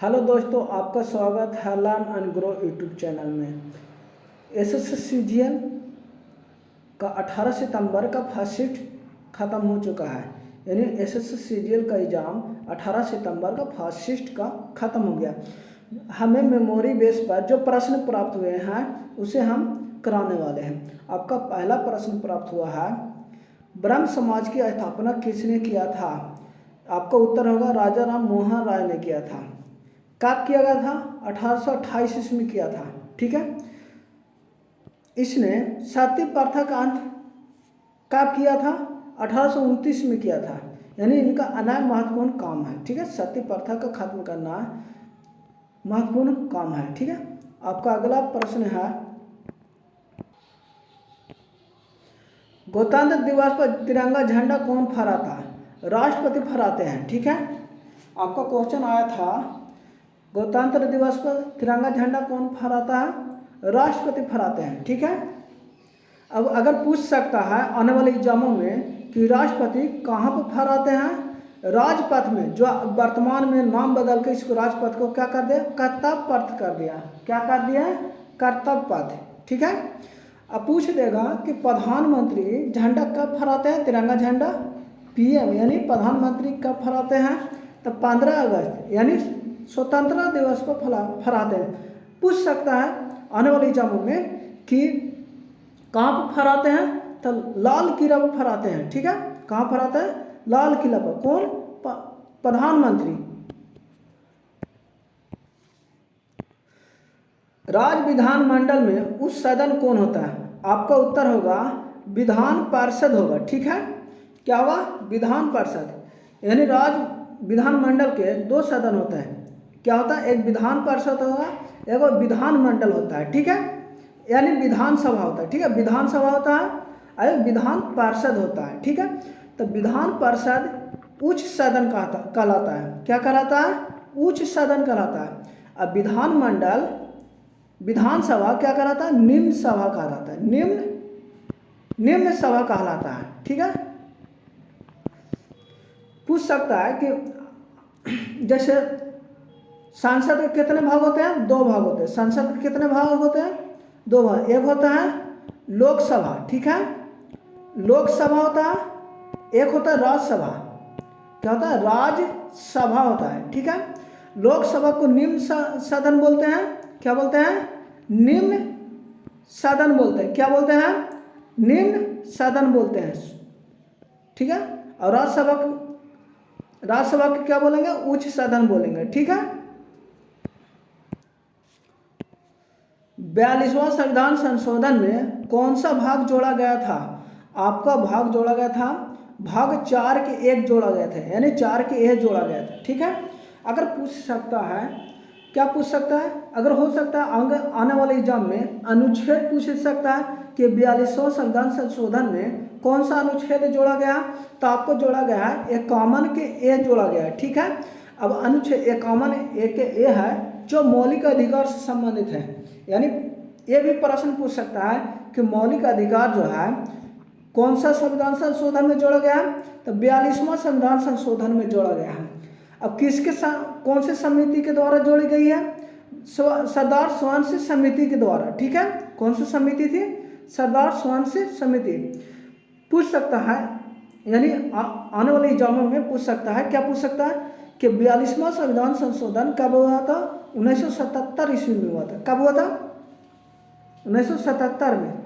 Hello दोस्तों, आपका स्वागत है learn and grow YouTube channel में। एसएससीजीएल का 18 सितंबर का फर्स्ट शिफ्ट ख़त्म हो चुका है। यानी एसएससीजीएल का एग्ज़ाम 18 सितंबर का फर्स्ट शिफ्ट का ख़त्म हो गया। हमें मेमोरी बेस पर जो प्रश्न प्राप्त हुए हैं उसे हम कराने वाले हैं। आपका पहला प्रश्न प्राप्त हुआ है, ब्रह्म समाज की स्थापना किसने किया था? आपका उत्तर होगा राजा राम मोहन राय ने किया था। कब किया गया था? 1828 ईस्वी में किया था। ठीक है। इसने सती प्रथा का अंत कब किया था? 1829 में किया था। यानी इनका अनय महत्वपूर्ण काम है। ठीक है, सती प्रथा को खत्म करना महत्वपूर्ण काम है। ठीक है। आपका अगला प्रश्न है, गणतंत्र दिवस पर तिरंगा झंडा कौन फहराता है? राष्ट्रपति फहराते हैं। ठीक है। आपका क्वेश्चन आया था, गणतंत्र दिवस पर तिरंगा झंडा कौन फहराता है? राष्ट्रपति फहराते हैं। ठीक है। अब अगर पूछ सकता है आने वाले एग्जामों में कि राष्ट्रपति कहाँ पर फहराते हैं? राजपथ में, जो वर्तमान में नाम बदल के इसको राजपथ को क्या कर दिया? कर्तव्य पथ कर दिया। क्या कर दिया? कर्तव्य पथ। ठीक है। अब पूछ देगा कि प्रधानमंत्री झंडा कब फहराते हैं? तिरंगा झंडा पीएम यानी प्रधानमंत्री कब फहराते हैं? तो 15 अगस्त यानी स्वतंत्रता दिवस को फहराते हैं। पूछ सकता है आने वाले एग्जामों में कि कहाँ पर फहराते हैं? तो लाल किला पर फहराते हैं। ठीक है। कहाँ फहराते हैं? लाल किला पर। कौन? प्रधानमंत्री। राज्य विधानमंडल में उच्च सदन कौन होता है? आपका उत्तर होगा विधान पार्षद होगा। ठीक है। क्या होगा? विधान पार्षद। यानी राज्य विधानमंडल के दो सदन होते हैं। क्या होता है? एक विधान पार्षद होगा, एक विधानमंडल होता है। ठीक है। यानी विधानसभा होता है। ठीक है। विधानसभा होता है और विधान पार्षद होता है। ठीक है। तो विधान पार्षद उच्च सदन कहलाता है। क्या कहलाता है? उच्च सदन कहलाता है। अब विधानमंडल विधानसभा क्या कहलाता है? निम्न सभा कहलाता है। निम्न सभा कहलाता है। ठीक है। पूछ सकता है कि जैसे संसद के कितने भाग होते हैं? दो भाग होते हैं। संसद के कितने भाग होते हैं? दो भाग। एक होता है लोकसभा। ठीक है। लोकसभा होता है, एक होता है राज्यसभा। क्या होता है? राज्यसभा होता है। ठीक है। लोकसभा को निम्न सदन बोलते हैं। क्या बोलते हैं? निम्न सदन बोलते हैं। क्या बोलते हैं? निम्न सदन बोलते हैं। ठीक है। और राज्यसभा को क्या बोलेंगे? उच्च सदन बोलेंगे। ठीक है। 42वां संविधान संशोधन में कौन सा भाग जोड़ा गया था? आपका भाग जोड़ा गया था भाग 4 के 1 जोड़ा गया था। यानी 4 के 1 जोड़ा गया था। ठीक है। अगर पूछ सकता है, क्या पूछ सकता है? अगर हो सकता है आने वाले एग्जाम में अनुच्छेद पूछ सकता है कि 42वां संविधान संशोधन में कौन सा अनुच्छेद जोड़ा गया? तो आपको जोड़ा गया है 51 के ए जोड़ा गया है। ठीक है। अब अनुच्छेद 51 ए के ए है जो मौलिक अधिकार से संबंधित है। यानी ये भी प्रश्न पूछ सकता है कि मौलिक अधिकार जो है कौन सा संविधान संशोधन में जोड़ा गया है? तो 42वां संविधान संशोधन में जोड़ा गया है। अब कौन से समिति के द्वारा जोड़ी गई है? सरदार स्वयंसेवी समिति के द्वारा। ठीक है। कौन सी समिति थी? सरदार स्वयंसेवी समिति। पूछ सकता है, यानी आने वाले एग्जामों में पूछ सकता है। क्या पूछ सकता है कि 42वां संविधान संशोधन कब हुआ था? 1977 ईस्वी में हुआ था। कब हुआ था? 1977 में।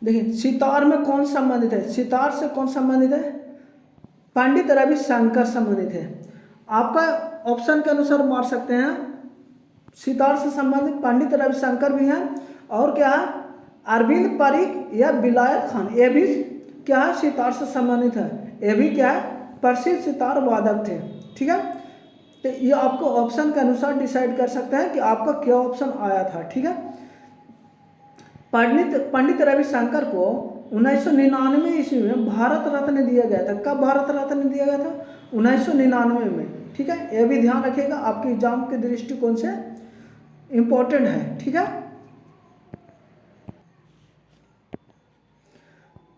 देखिए, सितार में कौन संबंधित है? सितार से कौन संबंधित है? पंडित रविशंकर संबंधित है। आपका ऑप्शन के अनुसार मार सकते हैं। सितार से संबंधित पंडित रविशंकर भी हैं, और क्या है? अरविंद परीख या विलायत खान, ये भी क्या है? सितार से संबंधित है। ये भी क्या है? प्रसिद्ध सितार वादक थे। ठीक है। तो ये आपको ऑप्शन के अनुसार डिसाइड कर सकते हैं कि आपका क्या ऑप्शन आया था। ठीक है। पंडित रविशंकर को 1999 ईस्वी में भारत रत्न दिया गया था। कब भारत रत्न दिया गया था? 1999 में। ठीक है। यह भी ध्यान रखिएगा, आपके एग्जाम के दृष्टिकोण से इम्पोर्टेंट है। ठीक है।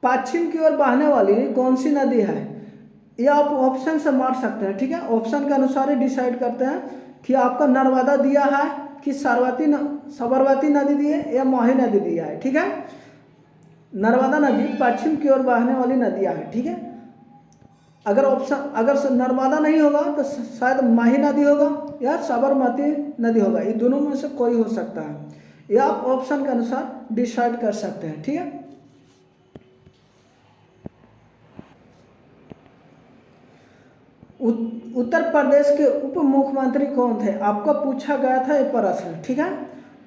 पश्चिम की ओर बहने वाली कौन सी नदी है? ये आप ऑप्शन से मार सकते हैं, ठीक है। ऑप्शन के अनुसार ही डिसाइड करते हैं कि आपका नर्मदा दिया है कि साबरमती नदी दी है या माही नदी दिया है, ठीक है। नर्मदा नदी पश्चिम की ओर बहने वाली नदियाँ है, ठीक है। अगर नर्मदा नहीं होगा तो शायद माही नदी होगा या साबरमती नदी होगा, ये दोनों में से कोई हो सकता है। ये आप ऑप्शन के अनुसार डिसाइड कर सकते हैं, ठीक है। उत्तर प्रदेश के उप मुख्यमंत्री कौन थे? आपको पूछा गया था ये प्रश्न, ठीक है।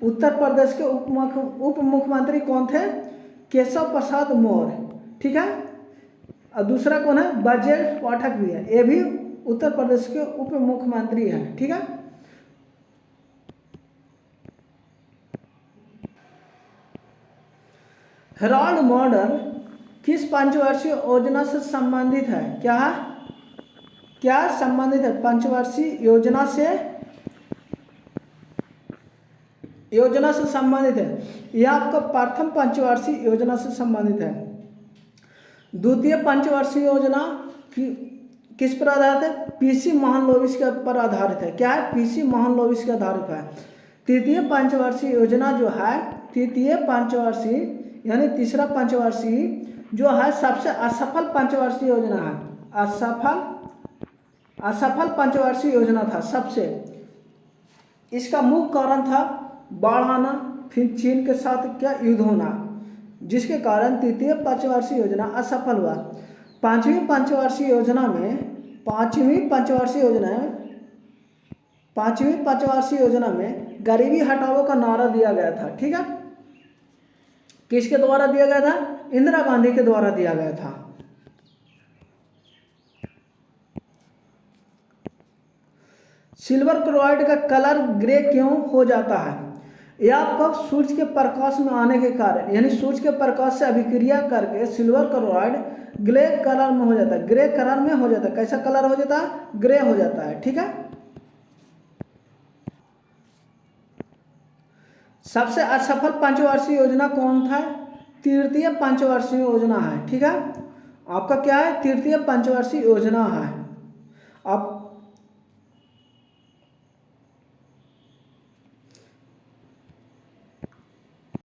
उत्तर प्रदेश के उप मुख्यमंत्री कौन थे? केशव प्रसाद मौर्य, ठीक है। और दूसरा कौन है? ब्रजेश पाठक भी है, ये भी उत्तर प्रदेश के उप मुख्यमंत्री हैं, ठीक है। हेराल्ड मॉडल किस पंचवर्षीय योजना से संबंधित है? क्या संबंधित है? पंचवर्षीय योजना से संबंधित है। यह आपका प्रथम पंचवर्षीय योजना से संबंधित है। द्वितीय पंचवर्षीय योजना किस पर आधारित है? पीसी महालनोबिस के पर आधारित है। क्या है? पीसी महालनोबिस के आधारित है। तृतीय पंचवर्षीय योजना जो है, तृतीय पंचवर्षीय यानी तीसरा पंचवर्षीय जो है सबसे असफल पंचवर्षीय योजना है। असफल पंचवर्षीय योजना था सबसे। इसका मुख्य कारण था बाढ़ आना, फिर चीन के साथ क्या युद्ध होना, जिसके कारण तृतीय पंचवर्षीय योजना असफल हुआ। पांचवी पंचवर्षीय योजना में गरीबी हटाओ का नारा दिया गया था, ठीक है। किसके द्वारा दिया गया था? इंदिरा गांधी के द्वारा दिया गया था। सिल्वर क्लोराइड का कलर ग्रे क्यों हो जाता है? यह आपका सूर्य के प्रकाश में आने के कारण, यानी सूर्य के प्रकाश से अभिक्रिया करके सिल्वर क्लोराइड ग्रे कलर में हो जाता है। ग्रे कलर में हो जाता है। कैसा कलर हो जाता है? ग्रे हो जाता है, ठीक है। सबसे असफल पंचवर्षीय योजना कौन था? तृतीय पंचवर्षीय योजना है, ठीक है। आपका क्या है? तृतीय पंचवर्षीय योजना है। अब